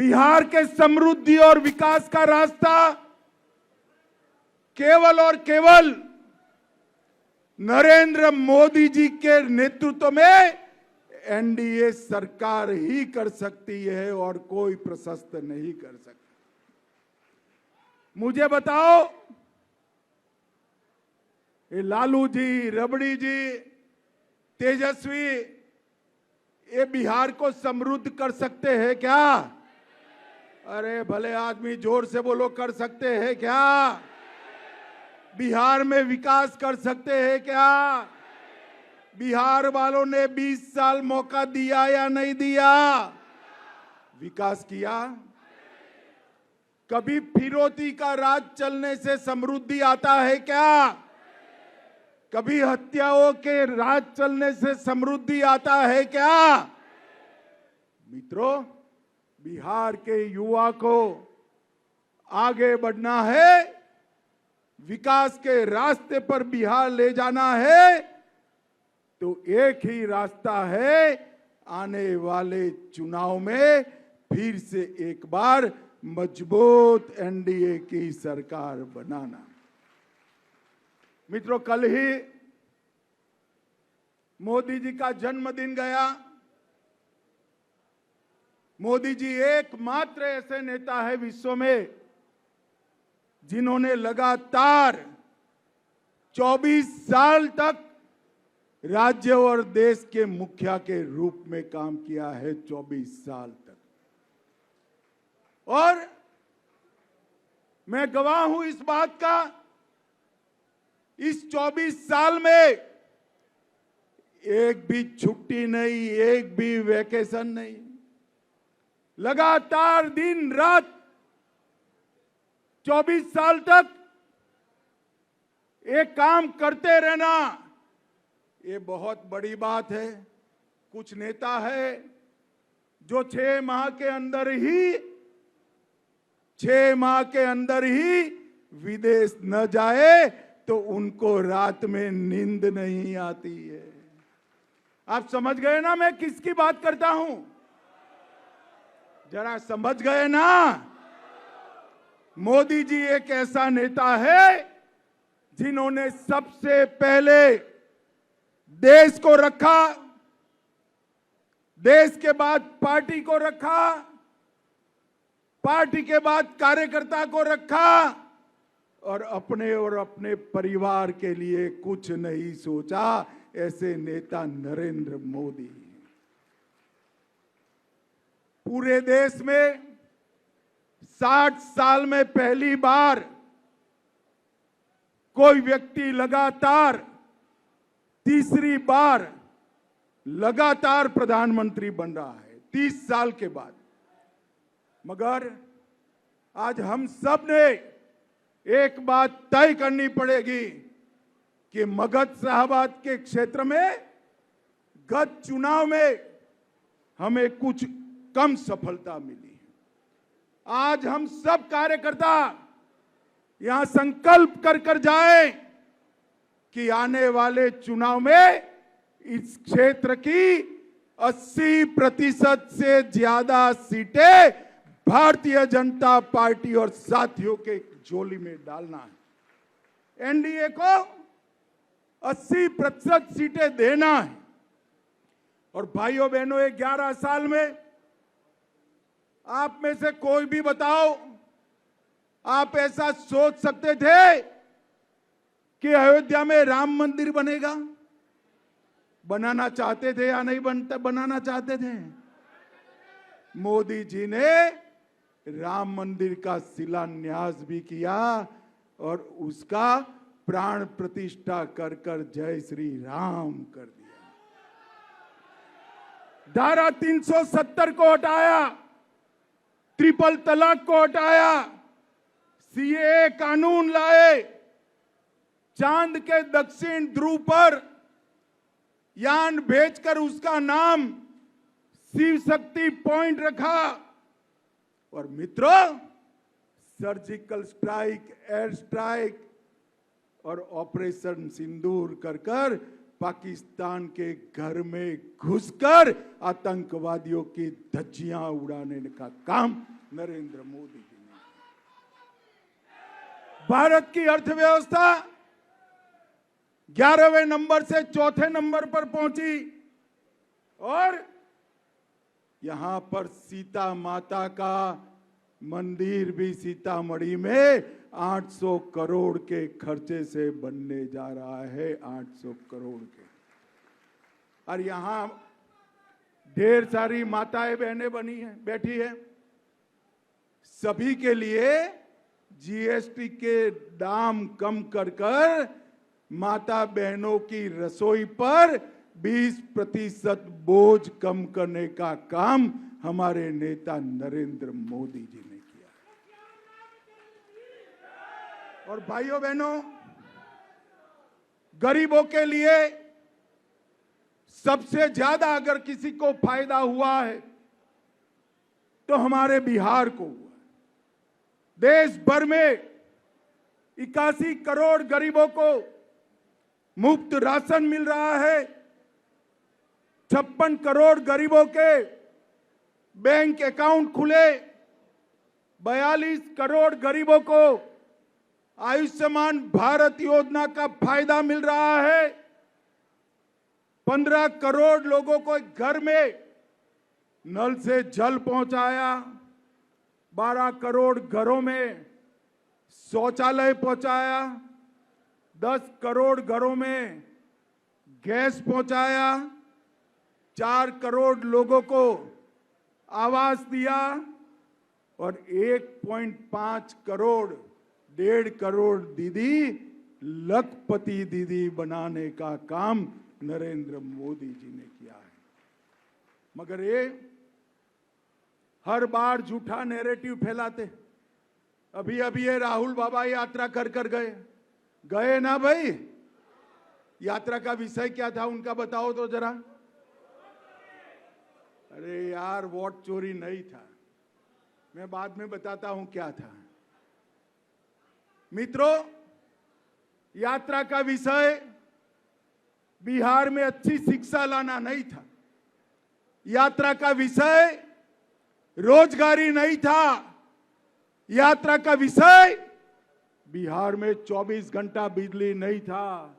बिहार के समृद्धि और विकास का रास्ता केवल और केवल नरेंद्र मोदी जी के नेतृत्व में एनडीए सरकार ही कर सकती है और कोई प्रशस्त नहीं कर सकता। मुझे बताओ, ये लालू जी, रबड़ी जी, तेजस्वी, ये बिहार को समृद्ध कर सकते हैं क्या? अरे भले आदमी जोर से बोलो, कर सकते हैं क्या? बिहार में विकास कर सकते हैं क्या? बिहार वालों ने 20 साल मौका दिया या नहीं दिया? विकास किया? कभी फिरौती का राज चलने से समृद्धि आता है क्या? कभी हत्याओं के राज चलने से समृद्धि आता है क्या? मित्रों, बिहार के युवा को आगे बढ़ना है, विकास के रास्ते पर बिहार ले जाना है, तो एक ही रास्ता है, आने वाले चुनाव में फिर से एक बार मजबूत एनडीए की सरकार बनाना। मित्रों, कल ही मोदी जी का जन्मदिन गया। मोदी जी एकमात्र ऐसे नेता है विश्व में जिन्होंने लगातार 24 साल तक राज्य और देश के मुखिया के रूप में काम किया है। 24 साल तक। और मैं गवाह हूं इस बात का, इस 24 साल में एक भी छुट्टी नहीं, एक भी वैकेशन नहीं, लगातार दिन रात 24 साल तक एक काम करते रहना, ये बहुत बड़ी बात है। कुछ नेता है जो 6 माह के अंदर ही विदेश न जाए तो उनको रात में नींद नहीं आती है। आप समझ गए ना मैं किसकी बात करता हूं? जरा समझ गए ना? मोदी जी एक ऐसा नेता है जिन्होंने सबसे पहले देश को रखा, देश के बाद पार्टी को रखा, पार्टी के बाद कार्यकर्ता को रखा और अपने परिवार के लिए कुछ नहीं सोचा। ऐसे नेता नरेंद्र मोदी। पूरे देश में 60 साल में पहली बार कोई व्यक्ति लगातार तीसरी बार लगातार प्रधानमंत्री बन रहा है 30 साल के बाद। मगर आज हम सब ने एक बात तय करनी पड़ेगी कि मगध साहबाद के क्षेत्र में गत चुनाव में हमें कुछ कम सफलता मिली। आज हम सब कार्यकर्ता यहां संकल्प कर जाए कि आने वाले चुनाव में इस क्षेत्र की 80% से ज्यादा सीटें भारतीय जनता पार्टी और साथियों के झोली में डालना है। एनडीए को 80% सीटें देना है। और भाइयों बहनों, 11 साल में आप में से कोई भी बताओ, आप ऐसा सोच सकते थे कि अयोध्या में राम मंदिर बनेगा? बनाना चाहते थे या नहीं बनाना चाहते थे? मोदी जी ने राम मंदिर का शिलान्यास भी किया और उसका प्राण प्रतिष्ठा कर जय श्री राम कर दिया। धारा 370 को हटाया, ट्रिपल तलाक को हटाया, सीएए कानून लाए, चांद के दक्षिण ध्रुव पर यान भेजकर उसका नाम शिव शक्ति पॉइंट रखा। और मित्रों, सर्जिकल स्ट्राइक, एयर स्ट्राइक और ऑपरेशन सिंदूर कर पाकिस्तान के घर में घुसकर आतंकवादियों की धज्जियां उड़ाने का काम नरेंद्र मोदी जी ने। भारत की अर्थव्यवस्था 11वें नंबर से 4थे नंबर पर पहुंची और यहां पर सीता माता का मंदिर भी सीतामढ़ी में 800 करोड़ के खर्चे से बनने जा रहा है, 800 करोड़ के। और यहां ढेर सारी माताएं बहनें बनी हैं, बैठी है। सभी के लिए जीएसटी के दाम कम कर माता बहनों की रसोई पर 20% बोझ कम करने का काम हमारे नेता नरेंद्र मोदी जी ने किया। और भाइयों बहनों, गरीबों के लिए सबसे ज्यादा अगर किसी को फायदा हुआ है तो हमारे बिहार को हुआ। देश भर में 81 करोड़ गरीबों को मुफ्त राशन मिल रहा है। 56 करोड़ गरीबों के बैंक अकाउंट खुले। 42 करोड़ गरीबों को आयुष्मान भारत योजना का फायदा मिल रहा है। 15 करोड़ लोगों को घर में नल से जल पहुंचाया। 12 करोड़ घरों में शौचालय पहुंचाया। 10 करोड़ घरों में गैस पहुंचाया। 4 करोड़ लोगों को आवास दिया और 1.5 करोड़ 1.5 करोड़ दीदी लखपति दीदी बनाने का काम नरेंद्र मोदी जी ने किया है। मगर ये हर बार झूठा नैरेटिव फैलाते। अभी अभी ये राहुल बाबा यात्रा कर गए ना भाई। यात्रा का विषय क्या था उनका बताओ तो जरा। अरे यार, वोट चोरी नहीं था, मैं बाद में बताता हूं क्या था। मित्रों, यात्रा का विषय बिहार में अच्छी शिक्षा लाना नहीं था। यात्रा का विषय रोजगारी नहीं था। यात्रा का विषय बिहार में 24 घंटा बिजली नहीं था।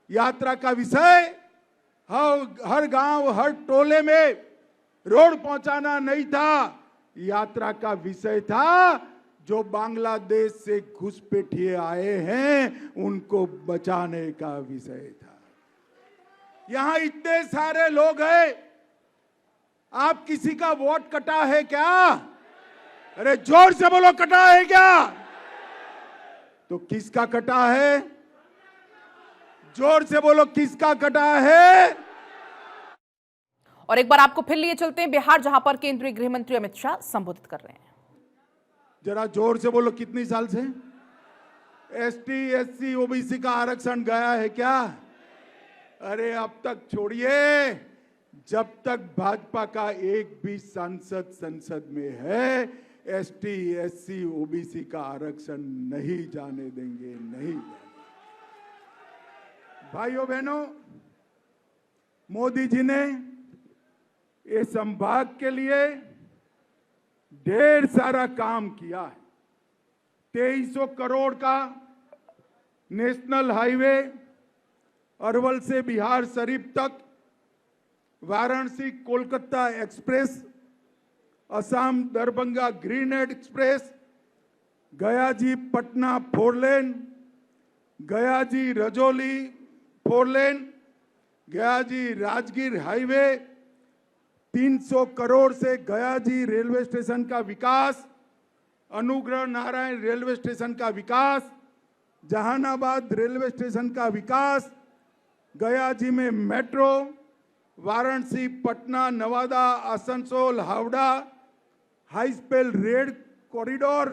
यात्रा का विषय हर गांव हर टोले में रोड पहुंचाना नहीं था। यात्रा का विषय था जो बांग्लादेश से घुसपैठिए आए हैं उनको बचाने का विषय था। यहां इतने सारे लोग हैं, आप किसी का वोट कटा है क्या? अरे जोर से बोलो, कटा है क्या? तो किसका कटा है? जोर से बोलो, किसका कटा है? और एक बार आपको फिर लिए चलते हैं बिहार, जहां पर केंद्रीय गृह मंत्री अमित शाह संबोधित कर रहे हैं। जरा जोर से बोलो, कितनी साल से एसटी एससी ओबीसी का आरक्षण गया है क्या? अरे अब तक छोड़िए, जब तक भाजपा का एक भी सांसद संसद में है एसटी एससी ओबीसी का आरक्षण नहीं जाने देंगे, नहीं जाने। भाइयों बहनों, मोदी जी ने इस संभाग के लिए ढेर सारा काम किया है। 2300 करोड़ का नेशनल हाईवे अरवल से बिहार शरीफ तक, Varanasi Kolkata express, Assam Darbhanga Greenhead express, Gayaji Patna 4 लेन, गयाजी रजौली 4 लेन, गयाजी राजगीर हाईवे, 300 करोड़ से गयाजी रेलवे स्टेशन का विकास, अनुग्रह नारायण रेलवे स्टेशन का विकास, जहानाबाद रेलवे स्टेशन का विकास, गयाजी में metro, Varanasi Patna Nawada Asansol Howrah high speed rail corridor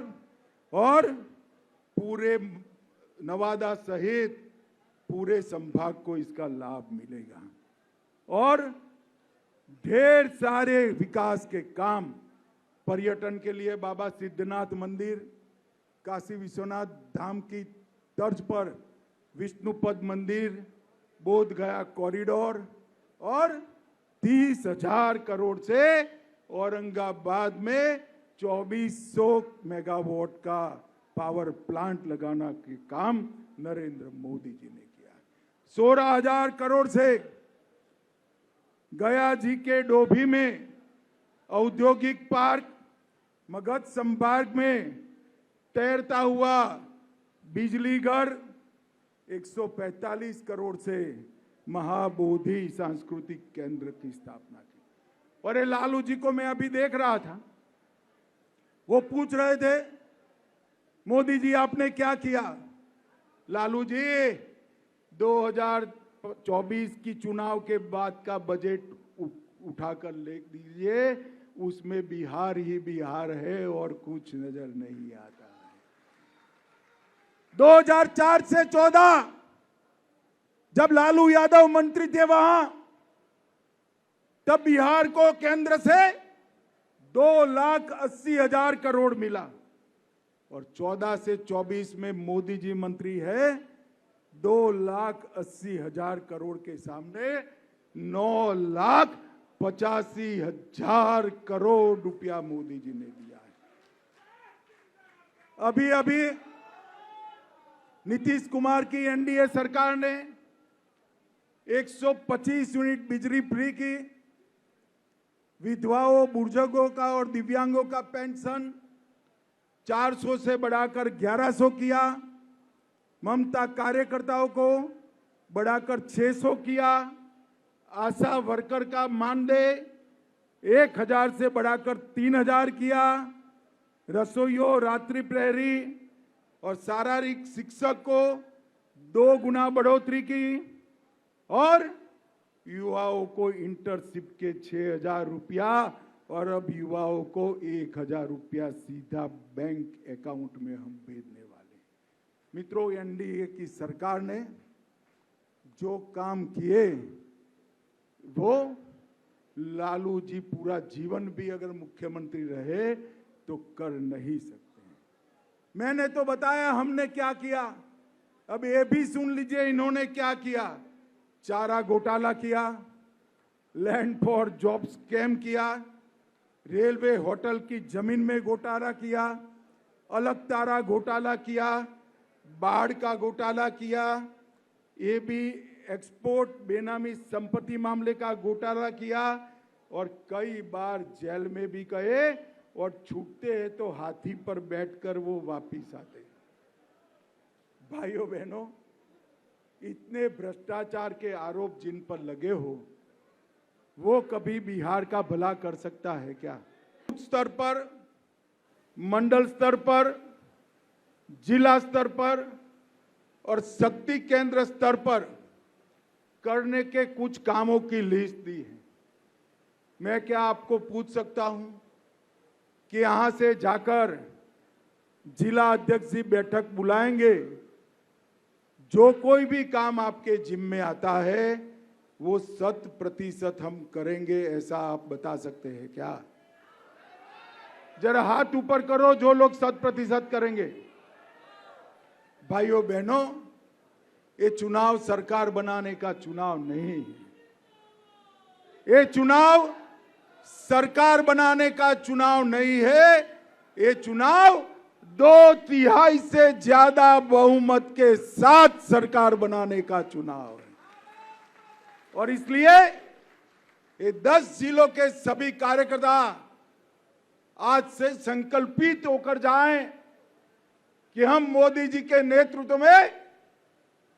और पूरे नवादा सहित पूरे संभाग को इसका लाभ मिलेगा। और ढेर सारे विकास के काम पर्यटन के लिए बाबा सिद्धनाथ मंदिर, काशी विश्वनाथ धाम की तर्ज पर विष्णुपद मंदिर, बोध गया कॉरिडोर और 30,000 करोड़ से औरंगाबाद में 2400 मेगावाट का पावर प्लांट लगाना के काम नरेंद्र मोदी जी ने किया। 16,000 करोड़ से गया जी के डोभी में औद्योगिक पार्क, मगध संभाग में तैरता हुआ बिजली घर, 145 करोड़ से महाबोधि सांस्कृतिक केंद्र की स्थापना की। और ये लालू जी को मैं अभी देख रहा था, वो पूछ रहे थे मोदी जी आपने क्या किया। लालू जी 2024 की चुनाव के बाद का बजट उठाकर लिख दीजिए, उसमें बिहार ही बिहार है और कुछ नजर नहीं आता है। 2004 से 14 जब लालू यादव मंत्री थे वहां, तब बिहार को केंद्र से 2,80,000 करोड़ मिला और 14 से 24 में मोदी जी मंत्री है, 2,80,000 करोड़ के सामने 9,85,000 करोड़ रुपया मोदी जी ने दिया है। अभी अभी नीतीश कुमार की एनडीए सरकार ने 125 यूनिट बिजली फ्री की, विधवाओं, बुजुर्गों का और दिव्यांगों का पेंशन 400 से बढ़ाकर 1100 किया, ममता कार्यकर्ताओं को बढ़ाकर 600 किया, आशा वर्कर का मानदेय 1,000 से बढ़ाकर 3,000 किया, रसोइयों, रात्रि प्रहरी और शारीरिक शिक्षक को 2 गुना बढ़ोतरी की और युवाओं को इंटर्नशिप के 6,000 रुपया और अब युवाओं को 1,000 रुपया सीधा बैंक अकाउंट में हम भेजने वाले। मित्रों, एनडीए की सरकार ने जो काम किए वो लालू जी पूरा जीवन भी अगर मुख्यमंत्री रहे तो कर नहीं सकते। मैंने तो बताया हमने क्या किया, अब ये भी सुन लीजिए इन्होंने क्या किया। चारा घोटाला किया, लैंड फॉर जॉब स्कैम किया, रेलवे होटल की जमीन में घोटाला किया, अलग तारा घोटाला किया, बाढ़ का घोटाला किया, ये भी एक्सपोर्ट बेनामी संपत्ति मामले का घोटाला किया और कई बार जेल में भी गए और छूटते हैं तो हाथी पर बैठकर वो वापिस आते। भाइयों बहनों, इतने भ्रष्टाचार के आरोप जिन पर लगे हो वो कभी बिहार का भला कर सकता है क्या? स्तर पर, मंडल स्तर पर, जिला स्तर पर और शक्ति केंद्र स्तर पर करने के कुछ कामों की लिस्ट दी है। मैं क्या आपको पूछ सकता हूं कि यहां से जाकर जिला अध्यक्ष जी बैठक बुलाएंगे, जो कोई भी काम आपके जिम्मे आता है वो 100% हम करेंगे, ऐसा आप बता सकते हैं क्या? जरा हाथ ऊपर करो जो लोग 100% करेंगे। भाइयों बहनों, ये चुनाव सरकार बनाने का चुनाव नहीं है, ये चुनाव सरकार बनाने का चुनाव नहीं है, ये चुनाव 2/3 से ज्यादा बहुमत के साथ सरकार बनाने का चुनाव है। और इसलिए ये 10 जिलों के सभी कार्यकर्ता आज से संकल्पित होकर जाएं कि हम मोदी जी के नेतृत्व में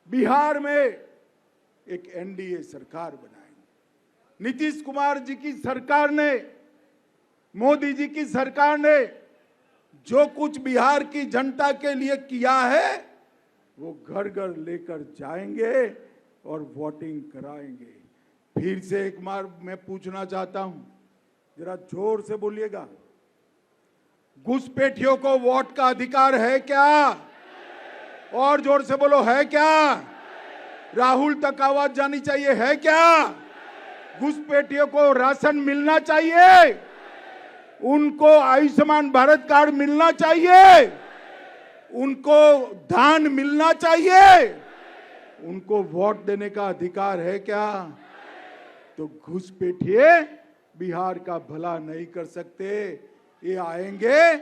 बिहार में एक एनडीए सरकार बनाएंगे। नीतीश कुमार जी की सरकार ने, मोदी जी की सरकार ने जो कुछ बिहार की जनता के लिए किया है वो घर घर लेकर जाएंगे और वोटिंग कराएंगे। फिर से एक बार मैं पूछना चाहता हूं, जरा जोर से बोलिएगा, घुसपैठियों को वोट का अधिकार है क्या? और जोर से बोलो, है क्या? राहुल तक आवाज जानी चाहिए, है क्या? घुसपैठियों को राशन मिलना चाहिए, उनको आयुष्मान भारत कार्ड मिलना चाहिए, उनको धान मिलना चाहिए, उनको वोट देने का अधिकार है क्या? तो घुसपैठिए बिहार का भला नहीं कर सकते। ये आएंगे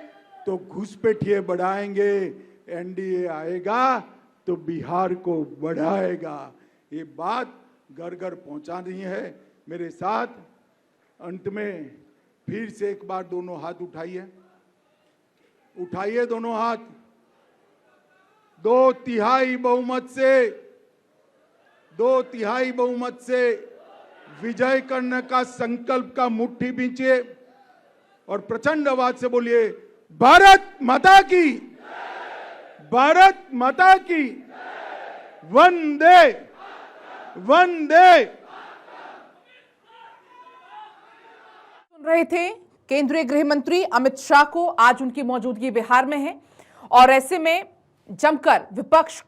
तो घुसपैठिए बढ़ाएंगे, एनडीए आएगा तो बिहार को बढ़ाएगा। ये बात घर घर पहुंचानी है। मेरे साथ अंत में फिर से एक बार दोनों हाथ उठाइए, उठाइए दोनों हाथ। 2/3 बहुमत से विजय करने का संकल्प का मुट्ठी बींचिए और प्रचंड आवाज से बोलिए, भारत माता की, भारत माता की, वंदे वंदे। सुन रहे थे केंद्रीय गृह मंत्री अमित शाह को। आज उनकी मौजूदगी बिहार में है और ऐसे में जमकर विपक्ष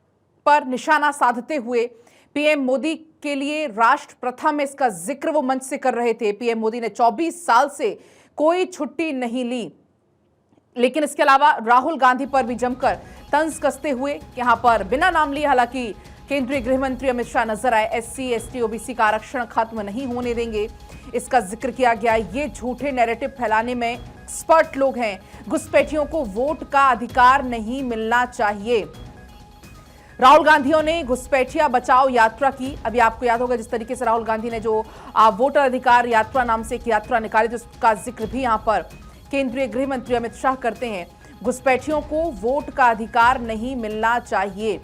पर निशाना साधते हुए पीएम मोदी के लिए राष्ट्र प्रथम, इसका जिक्र वो मंच से कर रहे थे। पीएम मोदी ने 24 साल से कोई छुट्टी नहीं ली, लेकिन इसके अलावा राहुल गांधी पर भी जमकर तंज कसते हुए यहां पर बिना नाम लिए, हालांकि केंद्रीय गृह मंत्री अमित शाह नजर आए। एससी, एसटी, ओबीसी का आरक्षण खत्म नहीं होने देंगे, इसका जिक्र किया गया। ये झूठे नैरेटिव फैलाने में एक्सपर्ट लोग हैं। घुसपैठियों को वोट का अधिकार नहीं मिलना चाहिए। राहुल गांधियों ने घुसपैठिया बचाओ यात्रा की। अभी आपको याद होगा जिस तरीके से राहुल गांधी ने जो वोटर अधिकार यात्रा नाम से एक यात्रा निकाली, जिसका जिक्र भी यहां पर केंद्रीय गृह मंत्री अमित शाह करते हैं। घुसपैठियों को वोट का अधिकार नहीं मिलना चाहिए,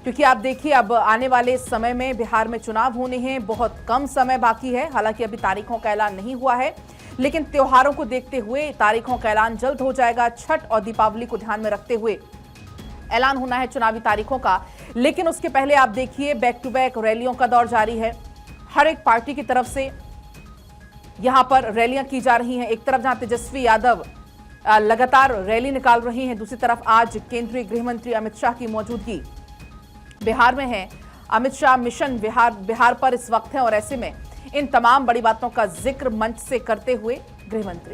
क्योंकि आप देखिए अब आने वाले समय में बिहार में चुनाव होने हैं। बहुत कम समय बाकी है, हालांकि अभी तारीखों का ऐलान नहीं हुआ है, लेकिन त्योहारों को देखते हुए तारीखों का ऐलान जल्द हो जाएगा। छठ और दीपावली को ध्यान में रखते हुए ऐलान होना है चुनावी तारीखों का। लेकिन उसके पहले आप देखिए बैक टू बैक रैलियों का दौर जारी है। हर एक पार्टी की तरफ से यहां पर रैलियां की जा रही हैं। एक तरफ जहां तेजस्वी यादव लगातार रैली निकाल रही हैं, दूसरी तरफ आज केंद्रीय गृह मंत्री अमित शाह की मौजूदगी बिहार में है। अमित शाह मिशन बिहार पर इस वक्त है और ऐसे में इन तमाम बड़ी बातों का जिक्र मंच से करते हुए गृह मंत्री